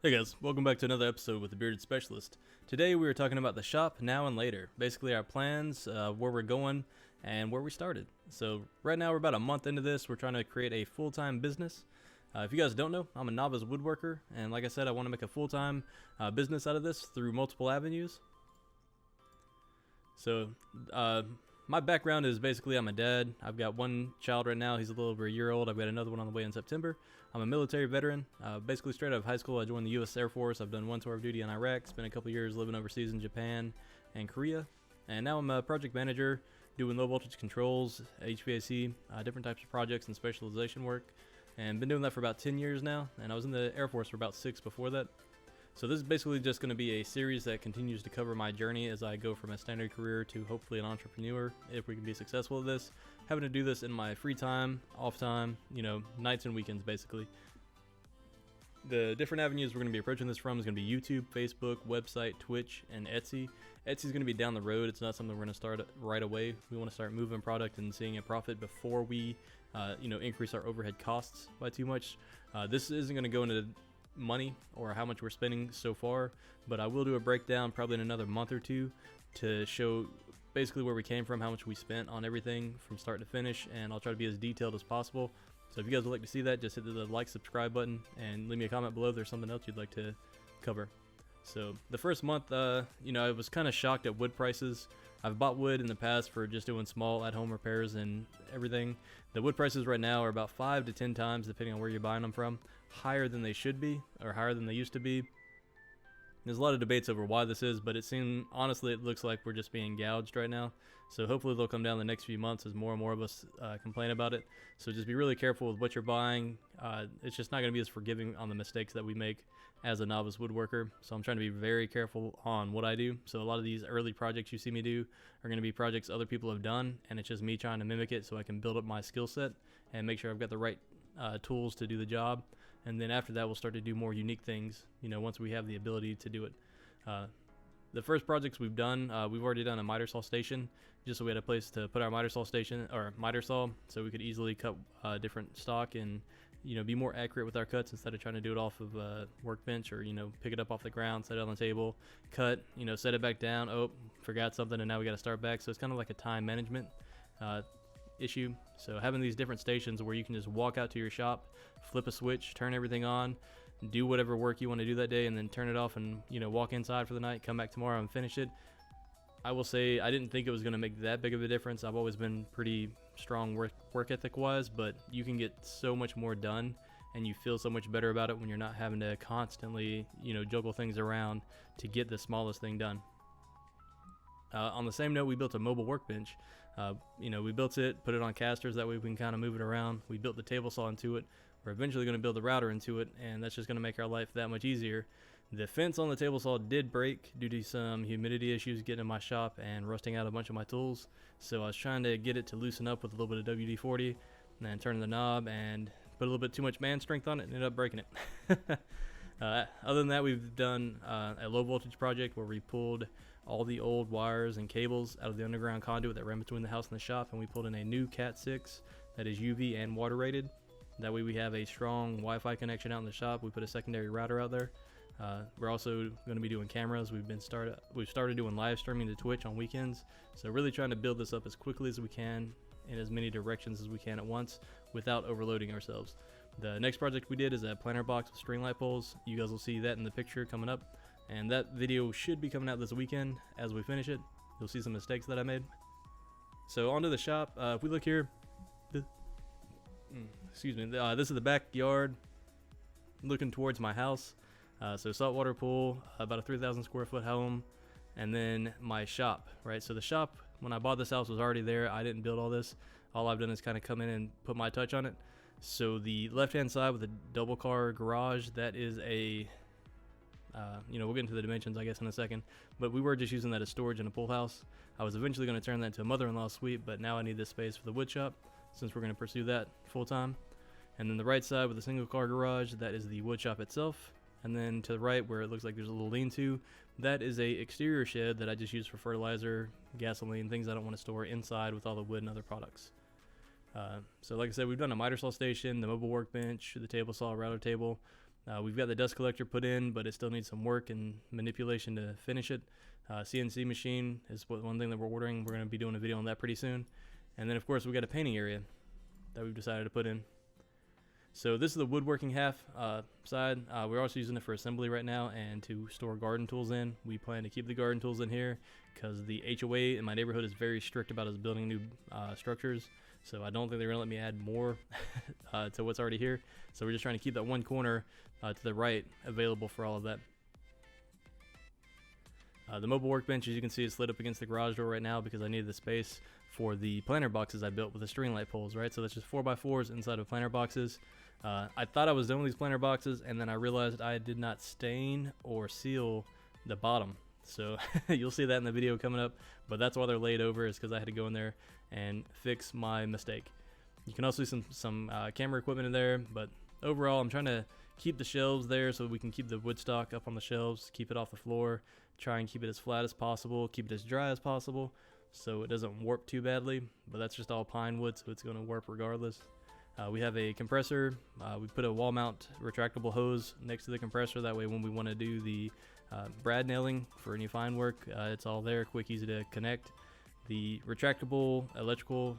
Hey guys, welcome back to another episode with the Bearded Specialist. Today we are talking about the shop now and later. Basically our plans, where we're going, and where we started. So right now we're about a month into this. We're trying to create a full-time business. If you guys don't know, I'm a novice woodworker, and like I said, I want to make a full-time business out of this through multiple avenues. So my background is basically I'm a dad. I've got one child right now. He's a little over a year old. I've got another one on the way in September. I'm a military veteran. Basically straight out of high school, I joined the U.S. Air Force. I've done one tour of duty in Iraq. Spent a couple years living overseas in Japan and Korea. And now I'm a project manager doing low voltage controls, HVAC, different types of projects and specialization work. And been doing that for about 10 years now. And I was in the Air Force for about 6 before that. So this is basically just going to be a series that continues to cover my journey as I go from a standard career to hopefully an entrepreneur, if we can be successful at this. Having to do this in my free time, off time, nights and weekends basically. The different avenues we're going to be approaching this from is going to be YouTube, Facebook, website, Twitch, and Etsy. Etsy is going to be down the road. It's not something we're going to start right away. We want to start moving product and seeing a profit before we, increase our overhead costs by too much. This isn't going to go into money or how much we're spending so far, but I will do a breakdown probably in another month or two to show basically where we came from, how much we spent on everything from start to finish, and I'll try to be as detailed as possible. So if you guys would like to see that, just hit the like, subscribe button, and leave me a comment below if there's something else you'd like to cover. So the first month, I was kind of shocked at wood prices. I've bought wood in the past for just doing small at-home repairs and everything. The wood prices right now are about 5 to 10 times, depending on where you're buying them from, higher than they should be, or higher than they used to be. There's a lot of debates over why this is, but honestly, it looks like we're just being gouged right now. So hopefully they'll come down the next few months as more and more of us complain about it. So just be really careful with what you're buying. It's just not going to be as forgiving on the mistakes that we make as a novice woodworker. So I'm trying to be very careful on what I do. So a lot of these early projects you see me do are going to be projects other people have done, and it's just me trying to mimic it so I can build up my skill set and make sure I've got the right tools to do the job. And then after that, we'll start to do more unique things, once we have the ability to do it. The first projects we've done, we've already done a miter saw station, just so we had a place to put our miter saw station, or miter saw, so we could easily cut different stock and, be more accurate with our cuts instead of trying to do it off of a workbench or, pick it up off the ground, set it on the table, cut, set it back down, oh, forgot something, and now we got to start back. So it's kind of like a time management issue. So having these different stations where you can just walk out to your shop, flip a switch, turn everything on, do whatever work you want to do that day, and then turn it off and walk inside for the night, come back tomorrow and finish it. I will say I didn't think it was going to make that big of a difference. I've always been pretty strong work ethic wise, but you can get so much more done and you feel so much better about it when you're not having to constantly juggle things around to get the smallest thing done. On the same note, we built a mobile workbench. We built it, put it on casters, that way we can kind of move it around. We built the table saw into it. We're eventually going to build the router into it, and that's just going to make our life that much easier. The fence on the table saw did break due to some humidity issues getting in my shop and rusting out a bunch of my tools. So I was trying to get it to loosen up with a little bit of WD-40 and then turn the knob and put a little bit too much man strength on it and ended up breaking it. Other than that, we've done a low voltage project where we pulled all the old wires and cables out of the underground conduit that ran between the house and the shop, and we pulled in a new Cat 6 that is UV and water rated. That way we have a strong Wi-Fi connection out in the shop. We put a secondary router out there. We're also going to be doing cameras. We've started doing live streaming to Twitch on weekends. So really trying to build this up as quickly as we can in as many directions as we can at once without overloading ourselves. The next project we did is a planter box with string light poles. You guys will see that in the picture coming up. And that video should be coming out this weekend as we finish it. You'll see some mistakes that I made. So onto the shop. If we look here, this is the backyard looking towards my house. So saltwater pool, about a 3,000 square foot home, and then my shop, right? So the shop, when I bought this house, was already there. I didn't build all this. All I've done is kind of come in and put my touch on it. So the left-hand side with the double car garage, that is a we'll get into the dimensions, I guess, in a second, but we were just using that as storage in a pool house. I was eventually going to turn that into a mother-in-law suite, but now I need this space for the wood shop since we're going to pursue that full-time. And then the right side with the single car garage, that is the wood shop itself. And then to the right where it looks like there's a little lean-to, that is a exterior shed that I just use for fertilizer, gasoline, things I don't want to store inside with all the wood and other products. So like I said, we've done a miter saw station, the mobile workbench, the table saw, router table. We've got the dust collector put in, but it still needs some work and manipulation to finish it. CNC machine is one thing that we're ordering. We're going to be doing a video on that pretty soon. And then of course we got a painting area that we've decided to put in. So this is the woodworking half side. We're also using it for assembly right now and to store garden tools in. We plan to keep the garden tools in here because the HOA in my neighborhood is very strict about us building new structures. So I don't think they're going to let me add more to what's already here. So we're just trying to keep that one corner to the right available for all of that. The mobile workbench, as you can see, is slid up against the garage door right now because I needed the space for the planter boxes I built with the string light poles, right? So that's just 4x4s inside of planter boxes. I thought I was done with these planter boxes, and then I realized I did not stain or seal the bottom. So you'll see that in the video coming up, but that's why they're laid over, is because I had to go in there and fix my mistake. You can also see some camera equipment in there, but overall I'm trying to keep the shelves there so we can keep the wood stock up on the shelves, keep it off the floor, try and keep it as flat as possible, keep it as dry as possible so it doesn't warp too badly, but that's just all pine wood, so it's going to warp regardless. We have a compressor. We put a wall mount retractable hose next to the compressor, that way when we want to do the brad nailing for any fine work, it's all there, quick, easy to connect. The retractable electrical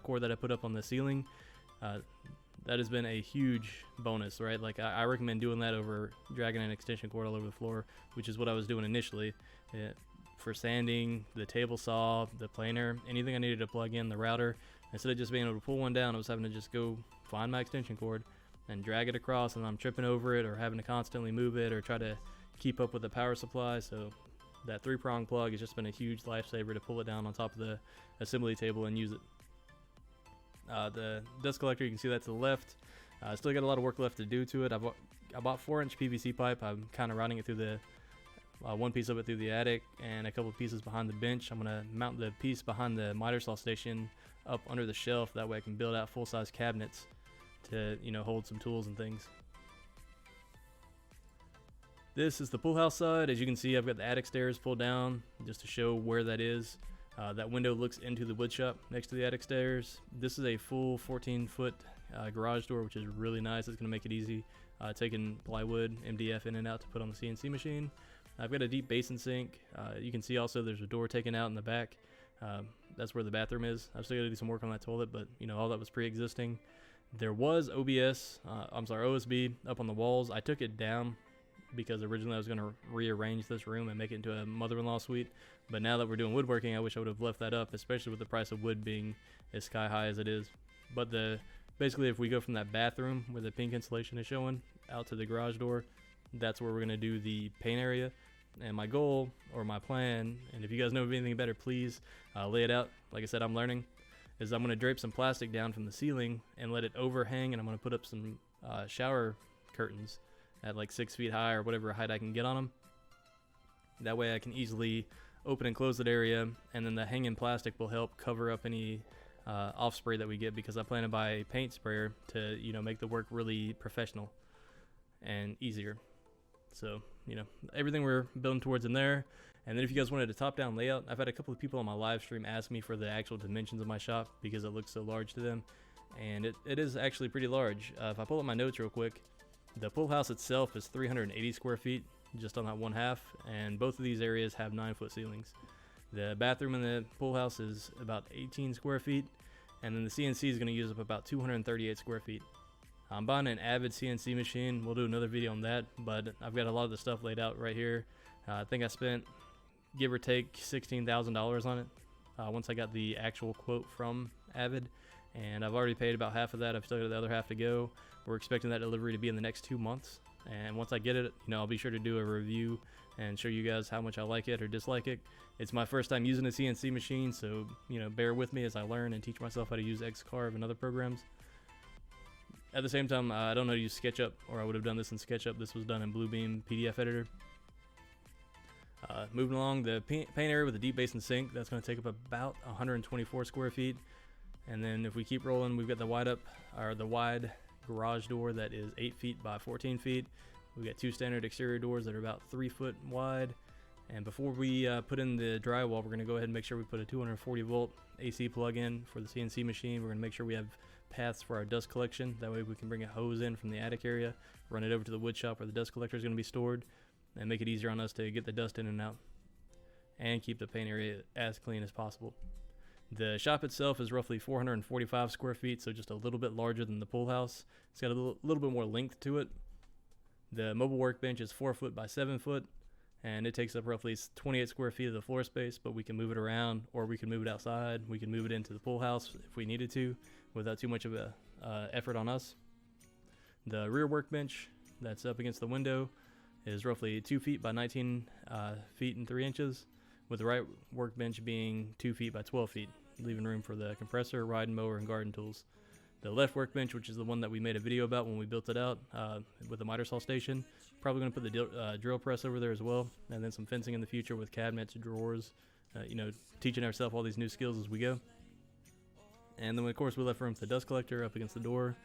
cord that I put up on the ceiling, that has been a huge bonus, right? Like I recommend doing that over dragging an extension cord all over the floor, which is what I was doing initially. For sanding, the table saw, the planer, anything I needed to plug in, the router, instead of just being able to pull one down, I was having to just go find my extension cord and drag it across, and I'm tripping over it or having to constantly move it or try to keep up with the power supply. So that 3-prong plug has just been a huge lifesaver to pull it down on top of the assembly table and use it. The dust collector, you can see that to the left. Still got a lot of work left to do to it. I bought 4-inch PVC pipe. I'm kind of routing it through the one piece of it through the attic and a couple of pieces behind the bench. I'm gonna mount the piece behind the miter saw station up under the shelf. That way I can build out full-size cabinets to, you know, hold some tools and things. This is the pool house side. As you can see, I've got the attic stairs pulled down just to show where that is. That window looks into the wood shop next to the attic stairs. This is a full 14-foot garage door, which is really nice. It's going to make it easy taking plywood, MDF in and out to put on the CNC machine. I've got a deep basin sink. You can see also there's a door taken out in the back. That's where the bathroom is. I've still got to do some work on that toilet, but you know, all that was pre-existing. There was OSB up on the walls. I took it down because originally I was going to rearrange this room and make it into a mother-in-law suite. But now that we're doing woodworking, I wish I would have left that up, especially with the price of wood being as sky high as it is. But basically, if we go from that bathroom where the pink insulation is showing out to the garage door, that's where we're going to do the paint area. And my goal, or my plan, and if you guys know of anything better, please lay it out. Like I said, I'm learning, is I'm going to drape some plastic down from the ceiling and let it overhang, and I'm going to put up some shower curtains at like 6 feet high or whatever height I can get on them. That way I can easily open and close that area, and then the hanging plastic will help cover up any off spray that we get, because I plan to buy a paint sprayer to, you know, make the work really professional and easier. So, you know, everything we're building towards in there. And then if you guys wanted a top-down layout, I've had a couple of people on my live stream ask me for the actual dimensions of my shop because it looks so large to them, and it is actually pretty large. If I pull up my notes real quick, the pool house itself is 380 square feet just on that one half, and both of these areas have 9-foot ceilings. The bathroom in the pool house is about 18 square feet, and then the CNC is going to use up about 238 square feet. I'm buying an Avid CNC machine. We'll do another video on that, but I've got a lot of the stuff laid out right here. I think I spent, give or take, $16,000 on it once I got the actual quote from Avid, and I've already paid about half of that. I've still got the other half to go. We're expecting that delivery to be in the next 2 months, and once I get it, you know, I'll be sure to do a review and show you guys how much I like it or dislike it. It's my first time using a CNC machine, so, you know, bear with me as I learn and teach myself how to use Xcarve and other programs. At the same time, I don't know how to use SketchUp, or I would have done this in SketchUp. This was done in Bluebeam PDF editor. Moving along, the paint area with the deep basin sink, that's going to take up about 124 square feet. And then if we keep rolling, we've got the wide garage door that is 8 feet by 14 feet. We've got 2 standard exterior doors that are about 3 foot wide. And before we put in the drywall, we're going to go ahead and make sure we put a 240 volt AC plug in for the CNC machine. We're going to make sure we have paths for our dust collection. That way we can bring a hose in from the attic area, run it over to the wood shop where the dust collector is going to be stored, and make it easier on us to get the dust in and out, and keep the paint area as clean as possible. The shop itself is roughly 445 square feet, so just a little bit larger than the pool house. It's got a little bit more length to it. The mobile workbench is 4 foot by 7 foot, and it takes up roughly 28 square feet of the floor space, but we can move it around, or we can move it outside. We can move it into the pool house if we needed to without too much of a effort on us. The rear workbench that's up against the window is roughly 2 feet by 19 feet and 3 inches, with the right workbench being 2 feet by 12 feet, leaving room for the compressor, ride mower, and garden tools. The left workbench, which is the one that we made a video about when we built it out with the miter saw station, probably going to put the drill press over there as well, and then some fencing in the future with cabinets, drawers, teaching ourselves all these new skills as we go. And then of course we left room for the dust collector up against the door.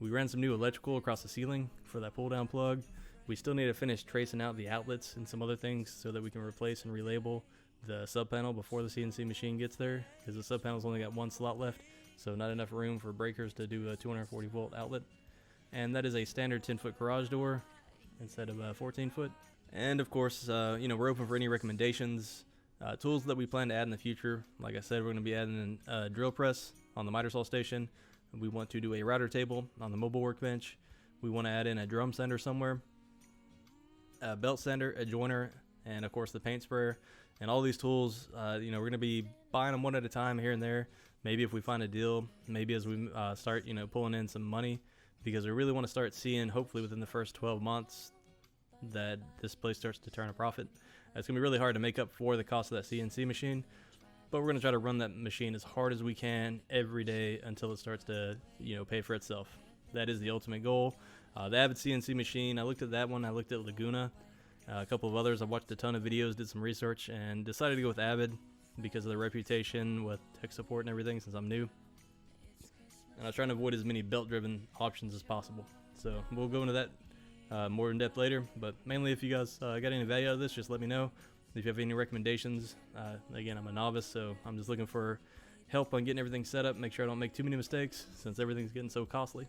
We ran some new electrical across the ceiling for that pull down plug. We still need to finish tracing out the outlets and some other things so that we can replace and relabel the sub panel before the CNC machine gets there, because the sub panel's only got one slot left, so not enough room for breakers to do a 240 volt outlet. And that is a standard 10-foot garage door instead of a 14-foot. And of course, we're open for any recommendations, tools that we plan to add in the future. Like I said, we're going to be adding a drill press on the miter saw station. We want to do a router table on the mobile workbench. We want to add in a drum sander somewhere, a belt sander, a joiner, and of course the paint sprayer. And all these tools, we're going to be buying them one at a time here and there. Maybe if we find a deal, maybe as we start, pulling in some money, because we really want to start seeing, hopefully within the first 12 months, that this place starts to turn a profit. It's going to be really hard to make up for the cost of that CNC machine, but we're going to try to run that machine as hard as we can every day until it starts to, pay for itself. That is the ultimate goal. The Avid CNC machine, I looked at that one. I looked at Laguna, a couple of others. I watched a ton of videos, did some research, and decided to go with Avid because of their reputation with tech support and everything, since I'm new. And I was trying to avoid as many belt-driven options as possible. So we'll go into that more in depth later. But mainly, if you guys got any value out of this, just let me know. If you have any recommendations, again, I'm a novice, so I'm just looking for help on getting everything set up. Make sure I don't make too many mistakes, since everything's getting so costly.